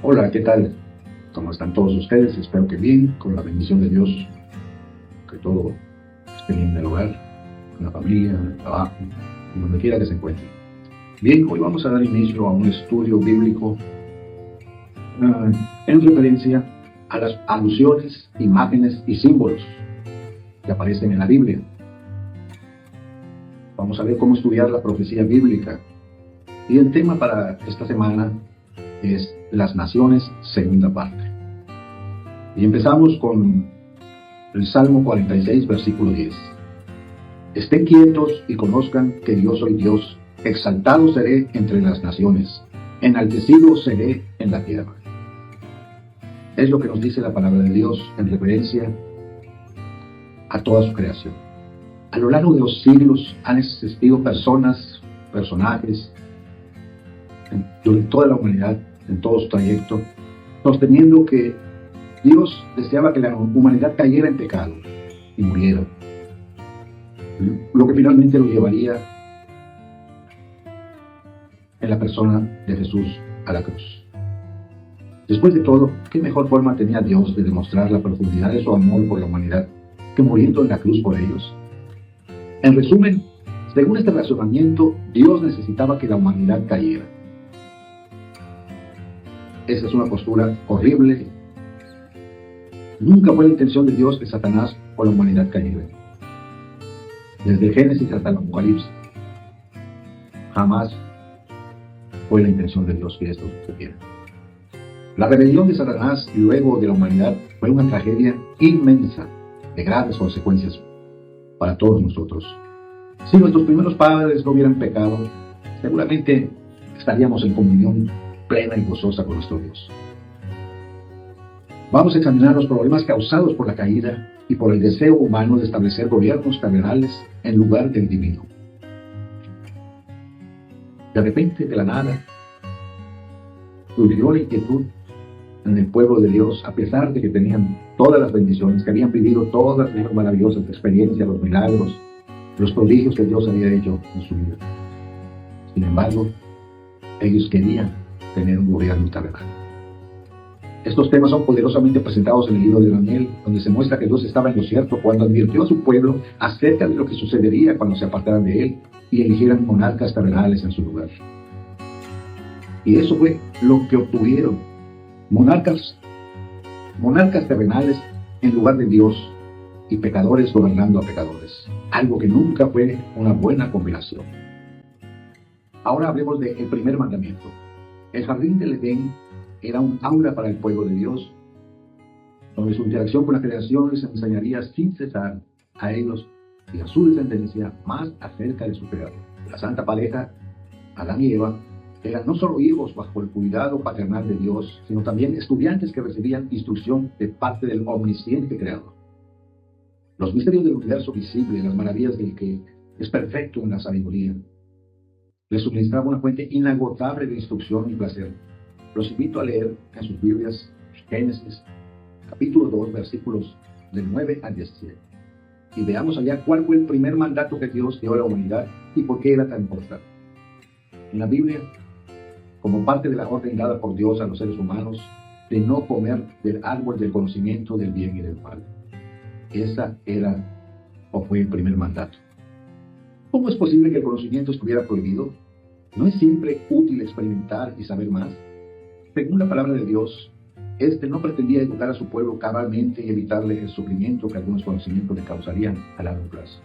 Hola, ¿qué tal? ¿Cómo están todos ustedes? Espero que bien, con la bendición de Dios, que todo esté bien en el hogar, en la familia, en el trabajo, en donde quiera que se encuentre. Bien, hoy vamos a dar inicio a un estudio bíblico en referencia a las alusiones, imágenes y símbolos que aparecen en la Biblia. Vamos a ver cómo estudiar la profecía bíblica. Y el tema para esta semana es las naciones, segunda parte. Y empezamos con el Salmo 46, versículo 10. Estén quietos y conozcan que yo soy Dios. Exaltado seré entre las naciones. Enaltecido seré en la tierra. Es lo que nos dice la palabra de Dios en referencia a toda su creación. A lo largo de los siglos han existido personajes, durante toda la humanidad, en todo su trayecto, sosteniendo que Dios deseaba que la humanidad cayera en pecado y muriera. Lo que finalmente lo llevaría en la persona de Jesús a la cruz. Después de todo, ¿qué mejor forma tenía Dios de demostrar la profundidad de su amor por la humanidad que muriendo en la cruz por ellos? En resumen, según este razonamiento, Dios necesitaba que la humanidad cayera. Esa es una postura horrible. Nunca fue la intención de Dios que Satanás o la humanidad cayera. Desde Génesis hasta el Apocalipsis, jamás fue la intención de Dios que esto sucediera. La rebelión de Satanás y luego de la humanidad fue una tragedia inmensa de graves consecuencias para todos nosotros. Si nuestros primeros padres no hubieran pecado, seguramente estaríamos en comunión plena y gozosa con nuestro Dios. Vamos a examinar los problemas causados por la caída y por el deseo humano de establecer gobiernos terrenales en lugar del divino. De repente, de la nada, surgió la inquietud en el pueblo de Dios, a pesar de que tenían todas las bendiciones, que habían vivido todas las maravillosas experiencias, los milagros, los prodigios que Dios había hecho en su vida. Sin embargo, ellos querían tener un gobierno terrenal. Estos temas son poderosamente presentados en el libro de Daniel, donde se muestra que Dios estaba en lo cierto cuando advirtió a su pueblo acerca de lo que sucedería cuando se apartaran de él y eligieran monarcas terrenales en su lugar. Y eso fue lo que obtuvieron. Monarcas terrenales en lugar de Dios y pecadores gobernando a pecadores. Algo que nunca fue una buena combinación. Ahora hablemos del primer mandamiento. El jardín del Edén era un aula para el pueblo de Dios, donde su interacción con la creación les enseñaría sin cesar a ellos y a su descendencia más acerca de su creador. La santa pareja, Adán y Eva, eran no solo hijos bajo el cuidado paternal de Dios, sino también estudiantes que recibían instrucción de parte del omnisciente creador. Los misterios del universo visible, las maravillas del que es perfecto en la sabiduría, les suministraba una fuente inagotable de instrucción y placer. Los invito a leer en sus Biblias Génesis, capítulo 2, versículos del 9 al 17. Y veamos allá cuál fue el primer mandato que Dios dio a la humanidad y por qué era tan importante. En la Biblia, como parte de la orden dada por Dios a los seres humanos de no comer del árbol del conocimiento del bien y del mal. Esa era o fue el primer mandato. ¿Cómo es posible que el conocimiento estuviera prohibido? ¿No es siempre útil experimentar y saber más? Según la palabra de Dios, este no pretendía educar a su pueblo cabalmente y evitarle el sufrimiento que algunos conocimientos le causarían a largo plazo.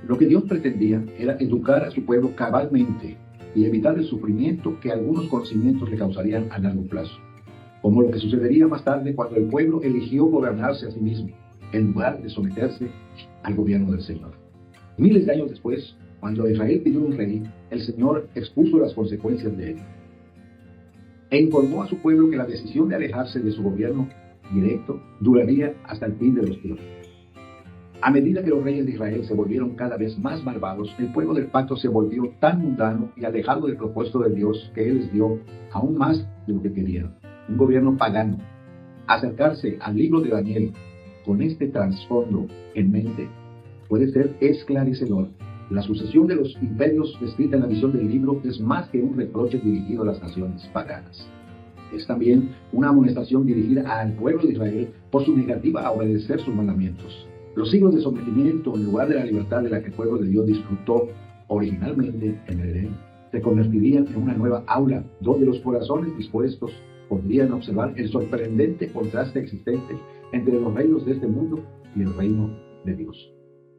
Lo que Dios pretendía era educar a su pueblo cabalmente y evitar el sufrimiento que algunos conocimientos le causarían a largo plazo, como lo que sucedería más tarde cuando el pueblo eligió gobernarse a sí mismo, en lugar de someterse al gobierno del Señor. Miles de años después, cuando Israel pidió un rey, el Señor expuso las consecuencias de él e informó a su pueblo que la decisión de alejarse de su gobierno directo duraría hasta el fin de los tiempos. A medida que los reyes de Israel se volvieron cada vez más malvados, el pueblo del pacto se volvió tan mundano y alejado del propósito de Dios que Él les dio aún más de lo que querían, un gobierno pagano. Acercarse al libro de Daniel con este trasfondo en mente puede ser esclarecedor. La sucesión de los imperios descrita en la visión del libro es más que un reproche dirigido a las naciones paganas. Es también una amonestación dirigida al pueblo de Israel por su negativa a obedecer sus mandamientos. Los siglos de sometimiento, en lugar de la libertad de la que el pueblo de Dios disfrutó originalmente en el Edén, se convertirían en una nueva aula donde los corazones dispuestos podrían observar el sorprendente contraste existente entre los reinos de este mundo y el reino de Dios.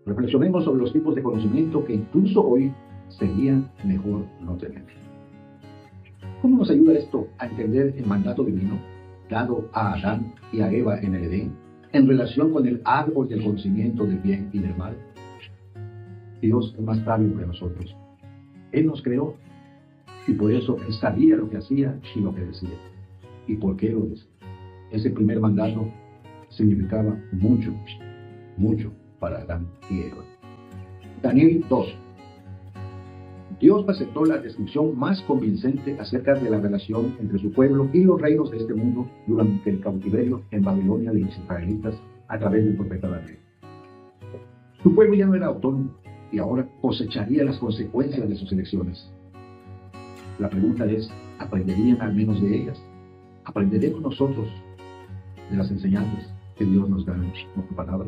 Reflexionemos sobre los tipos de conocimiento que incluso hoy sería mejor no tener. ¿Cómo nos ayuda esto a entender el mandato divino dado a Adán y a Eva en el Edén en relación con el árbol del conocimiento del bien y del mal? Dios es más sabio que nosotros. Él nos creó y por eso Él sabía lo que hacía y lo que decía. ¿Y por qué lo decía? Ese primer mandato significaba mucho, mucho para Adán y Eva. Daniel 2. Dios presentó la descripción más convincente acerca de la relación entre su pueblo y los reinos de este mundo durante el cautiverio en Babilonia de los israelitas a través del profeta Daniel. Su pueblo ya no era autónomo y ahora cosecharía las consecuencias de sus elecciones. La pregunta es, ¿aprenderían al menos de ellas? ¿Aprenderemos nosotros de las enseñanzas que Dios nos da en su palabra?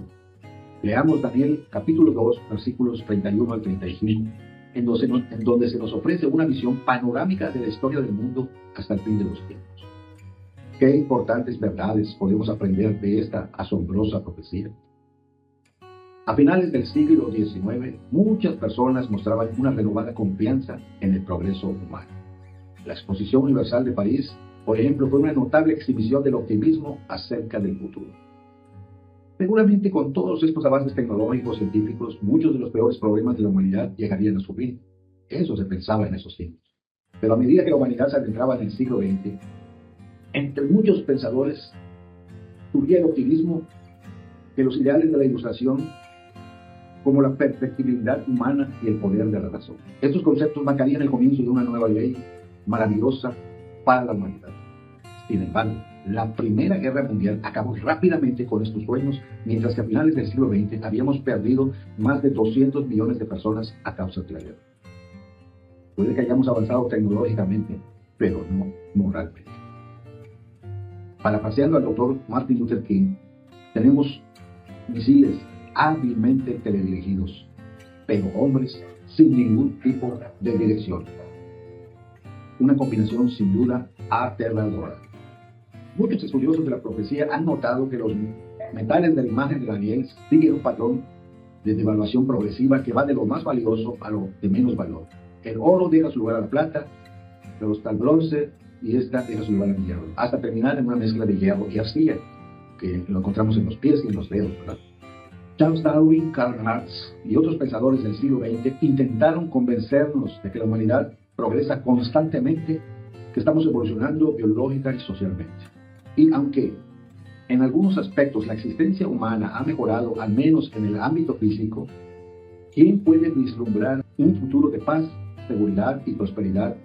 Leamos Daniel capítulo 2, versículos 31 al 35, en donde se nos ofrece una visión panorámica de la historia del mundo hasta el fin de los tiempos. ¿Qué importantes verdades podemos aprender de esta asombrosa profecía? A finales del siglo XIX, muchas personas mostraban una renovada confianza en el progreso humano. La Exposición Universal de París, por ejemplo, fue una notable exhibición del optimismo acerca del futuro. Seguramente con todos estos avances tecnológicos, científicos, muchos de los peores problemas de la humanidad llegarían a su fin. Eso se pensaba en esos tiempos. Pero a medida que la humanidad se adentraba en el siglo XX, entre muchos pensadores surgía el optimismo que los ideales de la Ilustración, como la perfectibilidad humana y el poder de la razón. Estos conceptos marcarían el comienzo de una nueva ley maravillosa para la humanidad. Sin embargo, la Primera Guerra Mundial acabó rápidamente con estos sueños, mientras que a finales del siglo XX habíamos perdido más de 200 millones de personas a causa de la guerra. Puede que hayamos avanzado tecnológicamente, pero no moralmente. Parafraseando al doctor Martin Luther King, tenemos misiles hábilmente teledirigidos, pero hombres sin ningún tipo de dirección. Una combinación sin duda aterradora. Muchos estudiosos de la profecía han notado que los metales de la imagen de Daniel siguen un patrón de devaluación progresiva que va de lo más valioso a lo de menos valor. El oro deja su lugar a la plata, luego está el bronce y esta deja su lugar al hierro, hasta terminar en una mezcla de hierro y arcilla, que lo encontramos en los pies y en los dedos, ¿verdad? Charles Darwin, Karl Marx y otros pensadores del siglo XX intentaron convencernos de que la humanidad progresa constantemente, que estamos evolucionando biológica y socialmente. Y aunque en algunos aspectos la existencia humana ha mejorado, al menos en el ámbito físico, ¿quién puede vislumbrar un futuro de paz, seguridad y prosperidad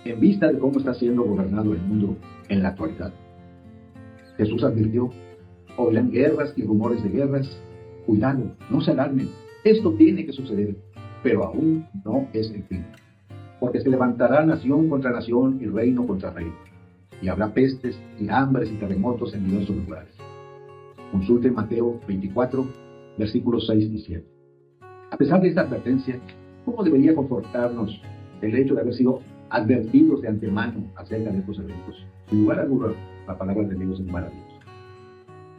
en vista de cómo está siendo gobernado el mundo en la actualidad? Jesús advirtió: oirán guerras y rumores de guerras. Cuidado, no se alarmen. Esto tiene que suceder, pero aún no es el fin. Porque se levantará nación contra nación y reino contra reino. Y habrá pestes y hambres y terremotos en diversos lugares. Consulte Mateo 24, versículos 6 y 7. A pesar de esta advertencia, ¿cómo debería confortarnos el hecho de haber sido advertidos de antemano acerca de estos eventos? En lugar de duda, la palabra de Dios es maravillosa.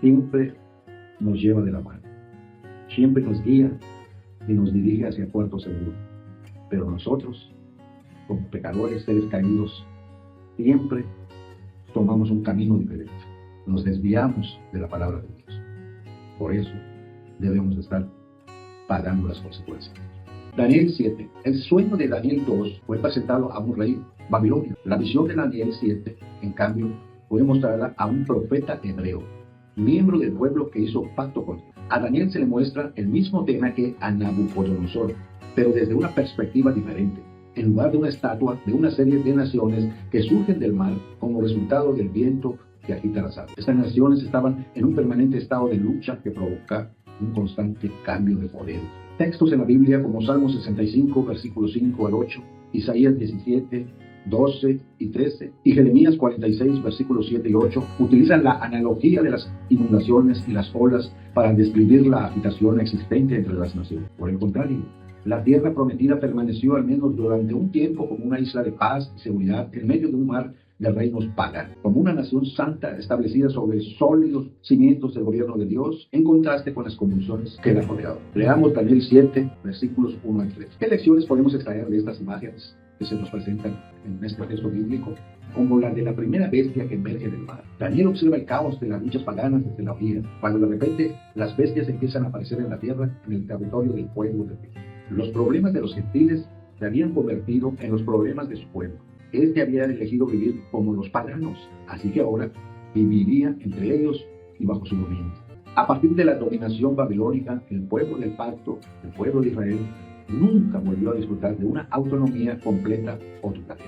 Siempre nos lleva de la mano. Siempre nos guía y nos dirige hacia puerto seguro. Pero nosotros, como pecadores, seres caídos, siempre tomamos un camino diferente. Nos desviamos de la palabra de Dios. Por eso debemos estar pagando las consecuencias. Daniel 7. El sueño de Daniel 2 fue presentado a un rey babilonio. La visión de Daniel 7, en cambio, fue mostrada a un profeta hebreo, miembro del pueblo que hizo pacto con él. A Daniel se le muestra el mismo tema que a Nabucodonosor, pero desde una perspectiva diferente. En lugar de una estatua de una serie de naciones que surgen del mar como resultado del viento que agita las aguas. Estas naciones estaban en un permanente estado de lucha que provoca un constante cambio de poder. Textos en la Biblia como Salmo 65, versículos 5 al 8, Isaías 17, 12 y 13, y Jeremías 46, versículos 7 y 8, utilizan la analogía de las inundaciones y las olas para describir la agitación existente entre las naciones. Por el contrario, la tierra prometida permaneció al menos durante un tiempo como una isla de paz y seguridad en medio de un mar de reinos paganos, como una nación santa establecida sobre sólidos cimientos del gobierno de Dios, en contraste con las convulsiones que la rodeaban. Leamos Daniel 7, versículos 1 al 3. ¿Qué lecciones podemos extraer de estas imágenes que se nos presentan en este texto bíblico? Como la de la primera bestia que emerge del mar. Daniel observa el caos de las luchas paganas desde la orilla, cuando de repente las bestias empiezan a aparecer en la tierra, en el territorio del pueblo de Dios. Los problemas de los gentiles se habían convertido en los problemas de su pueblo. Este había elegido vivir como los paganos, así que ahora viviría entre ellos y bajo su dominio. A partir de la dominación babilónica, el pueblo del pacto, el pueblo de Israel, nunca volvió a disfrutar de una autonomía completa o total.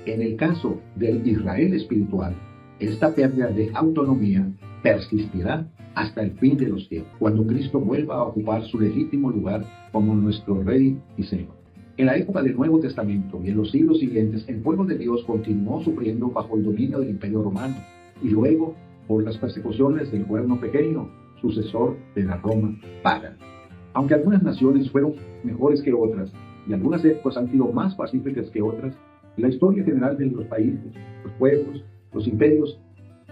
En el caso del Israel espiritual, esta pérdida de autonomía persistirá hasta el fin de los tiempos, cuando Cristo vuelva a ocupar su legítimo lugar como nuestro Rey y Señor. En la época del Nuevo Testamento y en los siglos siguientes, el pueblo de Dios continuó sufriendo bajo el dominio del Imperio Romano y luego por las persecuciones del gobierno pequeño, sucesor de la Roma pagana. Aunque algunas naciones fueron mejores que otras y algunas épocas han sido más pacíficas que otras, la historia general de los países, los pueblos, los imperios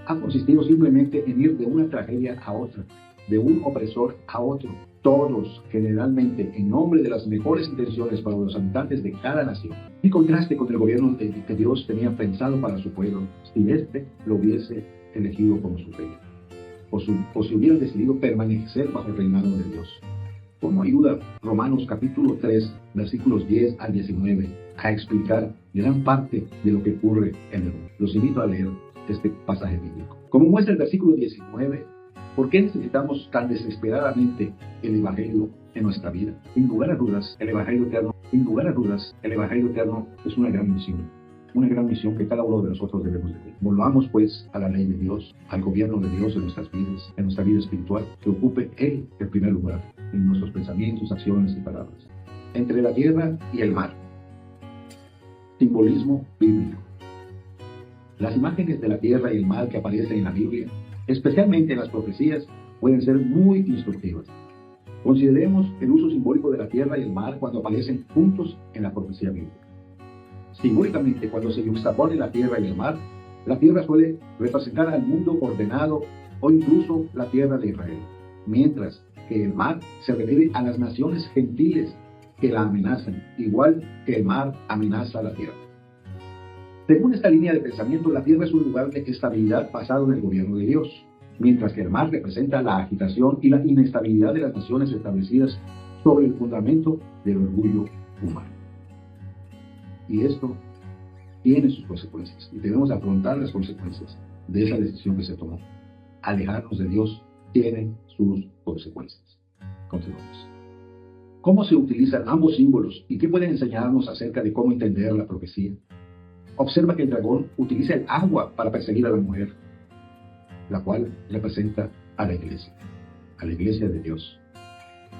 ha consistido simplemente en ir de una tragedia a otra, de un opresor a otro, todos generalmente en nombre de las mejores intenciones para los habitantes de cada nación. En contraste con el gobierno que Dios tenía pensado para su pueblo, si éste lo hubiese elegido como su rey, o si hubieran decidido permanecer bajo el reinado de Dios. ¿Cómo ayuda Romanos capítulo 3, versículos 10 al 19 a explicar gran parte de lo que ocurre en el mundo? Los invito a leer este pasaje bíblico. Como muestra el versículo 19, ¿por qué necesitamos tan desesperadamente el Evangelio en nuestra vida? Sin lugar a dudas, el Evangelio eterno es una gran misión que cada uno de nosotros debemos de cumplir. Volvamos pues a la ley de Dios, al gobierno de Dios en nuestras vidas, en nuestra vida espiritual, que ocupe Él el primer lugar en nuestros pensamientos, acciones y palabras. Entre la tierra y el mar. Simbolismo bíblico. Las imágenes de la tierra y el mar que aparecen en la Biblia, especialmente en las profecías, pueden ser muy instructivas. Consideremos el uso simbólico de la tierra y el mar cuando aparecen juntos en la profecía bíblica. Simbólicamente, cuando se yuxtapone la tierra y el mar, la tierra suele representar al mundo ordenado o incluso la tierra de Israel, mientras que el mar se refiere a las naciones gentiles que la amenazan, igual que el mar amenaza a la tierra. Según esta línea de pensamiento, la tierra es un lugar de estabilidad basado en el gobierno de Dios, mientras que el mar representa la agitación y la inestabilidad de las naciones establecidas sobre el fundamento del orgullo humano. Y esto tiene sus consecuencias, y debemos afrontar las consecuencias de esa decisión que se tomó. Alejarnos de Dios tiene sus consecuencias. Continuamos. ¿Cómo se utilizan ambos símbolos y qué pueden enseñarnos acerca de cómo entender la profecía? Observa que el dragón utiliza el agua para perseguir a la mujer, la cual representa a la iglesia de Dios.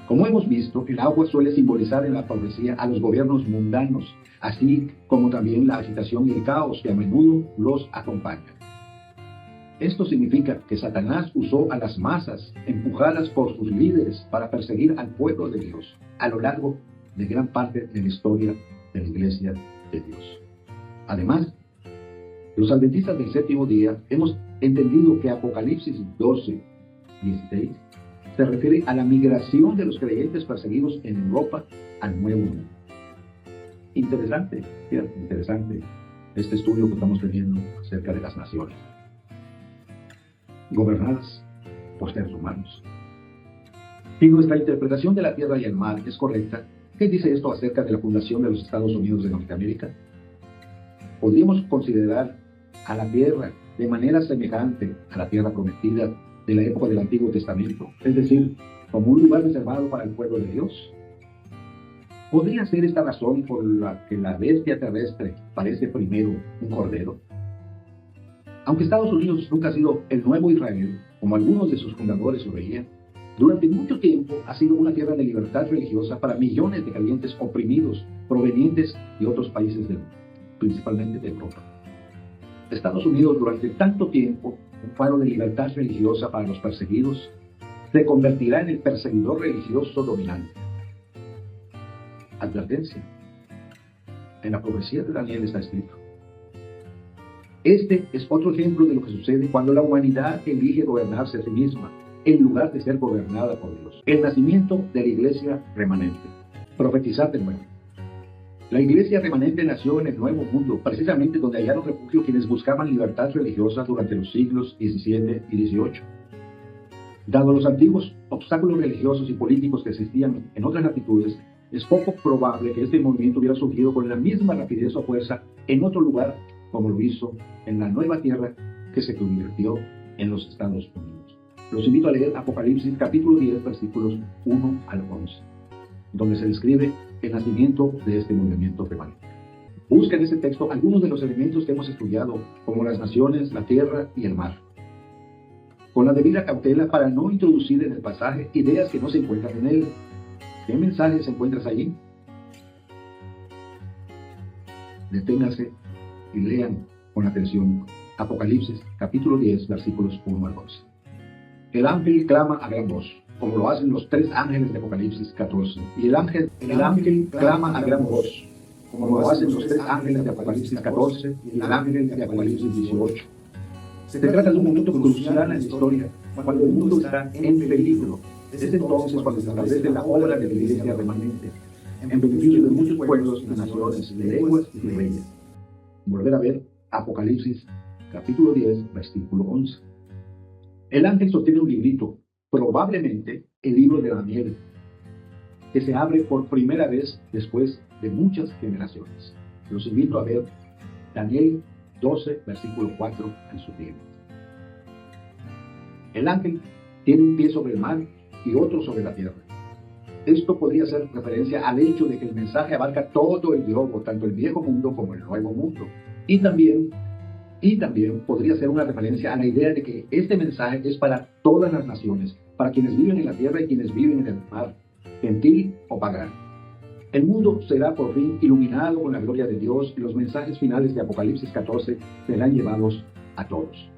Como hemos visto, el agua suele simbolizar en la profecía a los gobiernos mundanos, así como también la agitación y el caos que a menudo los acompañan. Esto significa que Satanás usó a las masas, empujadas por sus líderes, para perseguir al pueblo de Dios a lo largo de gran parte de la historia de la iglesia de Dios. Además, los adventistas del séptimo día hemos entendido que Apocalipsis 12, 16 se refiere a la migración de los creyentes perseguidos en Europa al Nuevo Mundo. Interesante, ¿cierto? Interesante este estudio que estamos teniendo acerca de las naciones gobernadas por seres humanos. Si nuestra interpretación de la tierra y el mar es correcta, ¿qué dice esto acerca de la fundación de los Estados Unidos de Norteamérica? Podríamos considerar a la tierra de manera semejante a la tierra prometida de la época del Antiguo Testamento, es decir, como un lugar reservado para el pueblo de Dios. ¿Podría ser esta razón por la que la bestia terrestre parece primero un cordero? Aunque Estados Unidos nunca ha sido el nuevo Israel, como algunos de sus fundadores lo veían, durante mucho tiempo ha sido una tierra de libertad religiosa para millones de creyentes oprimidos provenientes de otros países del mundo. principalmente de Europa. Estados Unidos, durante tanto tiempo, un faro de libertad religiosa para los perseguidos, se convertirá en el perseguidor religioso dominante. Advertencia. En la profecía de Daniel está escrito: este es otro ejemplo de lo que sucede cuando la humanidad elige gobernarse a sí misma, en lugar de ser gobernada por Dios. El nacimiento de la iglesia remanente. Profetizar de nuevo. La iglesia remanente nació en el Nuevo Mundo, precisamente donde hallaron refugio quienes buscaban libertad religiosa durante los siglos XVII y XVIII. Dado los antiguos obstáculos religiosos y políticos que existían en otras latitudes, es poco probable que este movimiento hubiera surgido con la misma rapidez o fuerza en otro lugar como lo hizo en la nueva tierra que se convirtió en los Estados Unidos. Los invito a leer Apocalipsis capítulo 10, versículos 1 al 11, donde se describe el nacimiento de este movimiento remanente. Busca en ese texto algunos de los elementos que hemos estudiado, como las naciones, la tierra y el mar, con la debida cautela para no introducir en el pasaje ideas que no se encuentran en él. ¿Qué mensajes encuentras allí? Deténganse y lean con atención Apocalipsis capítulo 10, versículos 1 al 11. El ángel clama a gran voz, como lo hacen los tres ángeles de Apocalipsis 14. Y el ángel clama a gran voz, como lo hacen los tres ángeles de Apocalipsis 14 y el ángel de Apocalipsis 18. Se trata de un momento crucial en la historia, cuando el mundo está en peligro. Es entonces cuando se establece la obra de la iglesia remanente, en beneficio de muchos pueblos y naciones, de lenguas y de reyes. Volver a ver Apocalipsis capítulo 10, versículo 11. El ángel sostiene un librito, probablemente el libro de Daniel, que se abre por primera vez después de muchas generaciones. Los invito a ver Daniel 12, versículo 4 en su tiempo. El ángel tiene un pie sobre el mar y otro sobre la tierra. Esto podría ser referencia al hecho de que el mensaje abarca todo el globo, tanto el viejo mundo como el nuevo mundo. Y también podría ser una referencia a la idea de que este mensaje es para todas las naciones, para quienes viven en la tierra y quienes viven en el mar, gentil o pagano. El mundo será por fin iluminado con la gloria de Dios y los mensajes finales de Apocalipsis 14 serán llevados a todos.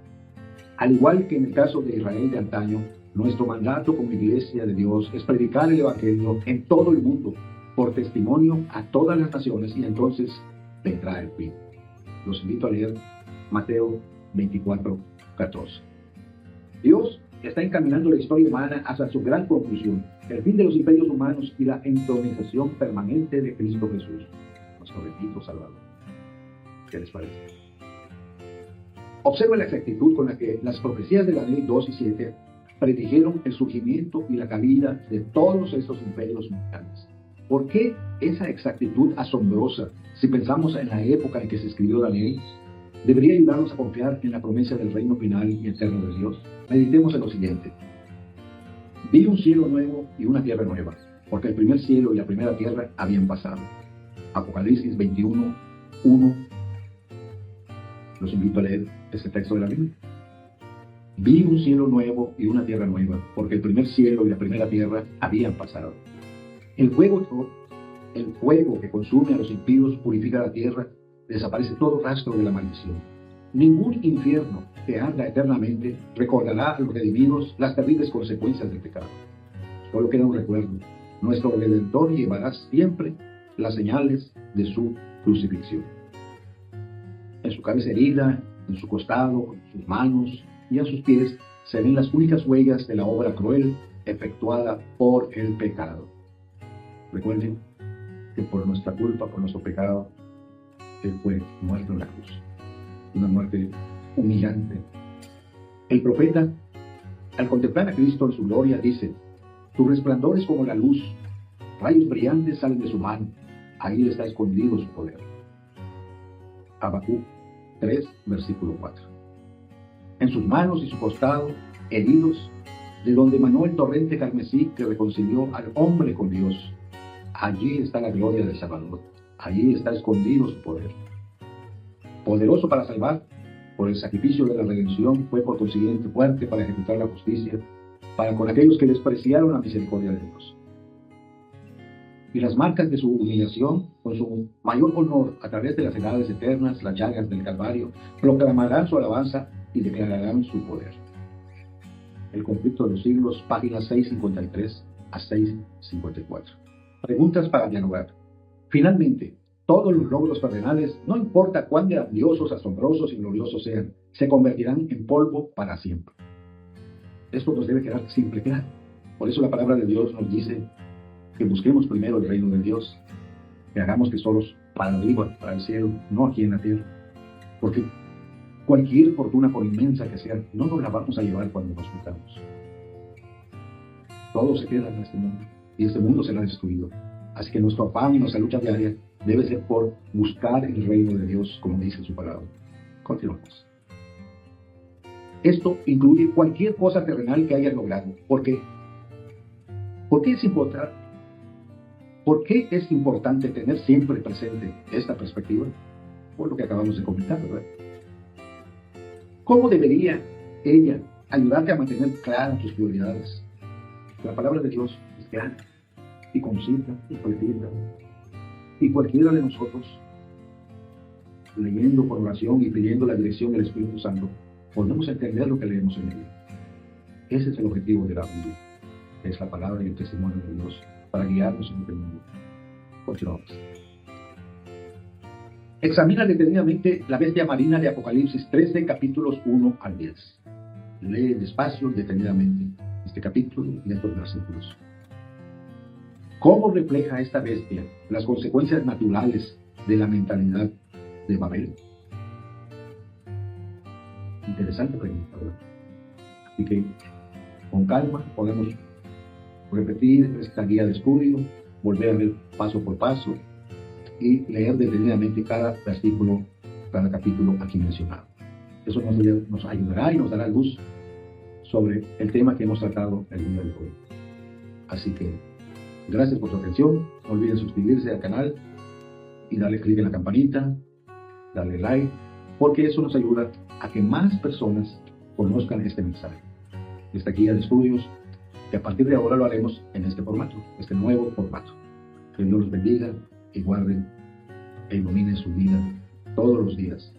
Al igual que en el caso de Israel de antaño, nuestro mandato como iglesia de Dios es predicar el evangelio en todo el mundo, por testimonio a todas las naciones, y entonces vendrá el fin. Los invito a leer Mateo 24, 14. Dios está encaminando la historia humana hacia su gran conclusión, el fin de los imperios humanos y la entronización permanente de Cristo Jesús, nuestro bendito Salvador. ¿Qué les parece? Observa la exactitud con la que las profecías de Daniel 2 y 7 predijeron el surgimiento y la caída de todos estos imperios mundiales. ¿Por qué esa exactitud asombrosa si pensamos en la época en que se escribió Daniel? Debería ayudarnos a confiar en la promesa del reino final y eterno de Dios. Meditemos en lo siguiente. Vi un cielo nuevo y una tierra nueva, porque el primer cielo y la primera tierra habían pasado. Apocalipsis 21, 1. Los invito a leer este texto de la Biblia. Vi un cielo nuevo y una tierra nueva, porque el primer cielo y la primera tierra habían pasado. El fuego que consume a los impíos purifica la tierra, desaparece todo rastro de la maldición. Ningún infierno que arda eternamente recordará a los redimidos las terribles consecuencias del pecado. Solo queda un recuerdo. Nuestro Redentor llevará siempre las señales de su crucifixión. En su cabeza herida, en su costado, en sus manos y en sus pies se ven las únicas huellas de la obra cruel efectuada por el pecado. Recuerden que por nuestra culpa, por nuestro pecado, Él fue muerto en la cruz. Una muerte humillante. El profeta, al contemplar a Cristo en su gloria, dice: tu resplandor es como la luz, rayos brillantes salen de su mano, ahí está escondido su poder. Habacuc 3, versículo 4. En sus manos y su costado, heridos, de donde emanó el torrente carmesí que reconcilió al hombre con Dios. Allí está la gloria del Salvador, allí está escondido su poder. Poderoso para salvar, por el sacrificio de la redención, fue por consiguiente fuerte para ejecutar la justicia, para con aquellos que despreciaron la misericordia de Dios. y las marcas de su humillación, con su mayor honor, a través de las edades eternas, las llagas del Calvario, proclamarán su alabanza y declararán su poder. El conflicto de los siglos, páginas 653 a 654. Preguntas para dialogar. Finalmente, todos los logros terrenales, no importa cuán grandiosos, asombrosos y gloriosos sean, se convertirán en polvo para siempre. Esto nos debe quedar simple claro. Por eso la palabra de Dios nos dice que busquemos primero el reino de Dios, que hagamos tesoros para arriba, para el cielo, no aquí en la tierra. Porque cualquier fortuna, por inmensa que sea, no nos la vamos a llevar cuando nos juntamos. Todo se queda en este mundo y este mundo será destruido. Así que nuestro afán y nuestra lucha diaria debe ser por buscar el reino de Dios, como dice su palabra. Continuamos. Esto incluye cualquier cosa terrenal que hayas logrado. ¿Por qué? ¿Por qué es importante? ¿Por qué es importante tener siempre presente esta perspectiva? Por lo que acabamos de comentar, ¿verdad? ¿Cómo debería ella ayudarte a mantener claras tus prioridades? La palabra de Dios es clara y concisa y precisa. Y cualquiera de nosotros, leyendo por oración y pidiendo la dirección del Espíritu Santo, podemos entender lo que leemos en ella. Ese es el objetivo de la Biblia. Es la palabra y el testimonio de Dios para guiarnos en este mundo. Continuamos. Examina detenidamente la bestia marina de Apocalipsis 13, capítulos 1 al 10. Lee despacio, detenidamente, este capítulo y estos versículos. ¿Cómo refleja esta bestia las consecuencias naturales de la mentalidad de Babel? Interesante pregunta, ¿verdad? Así que, con calma, podemos repetir esta guía de estudio, volver a ver paso por paso y leer detenidamente cada versículo, cada capítulo aquí mencionado. Eso nos ayudará y nos dará luz sobre el tema que hemos tratado el día de hoy. Así que, gracias por su atención. No olviden suscribirse al canal y darle clic en la campanita, darle like, porque eso nos ayuda a que más personas conozcan este mensaje, esta guía de estudios, que a partir de ahora lo haremos en este formato, este nuevo formato. Que Dios los bendiga y guarde e ilumine su vida todos los días.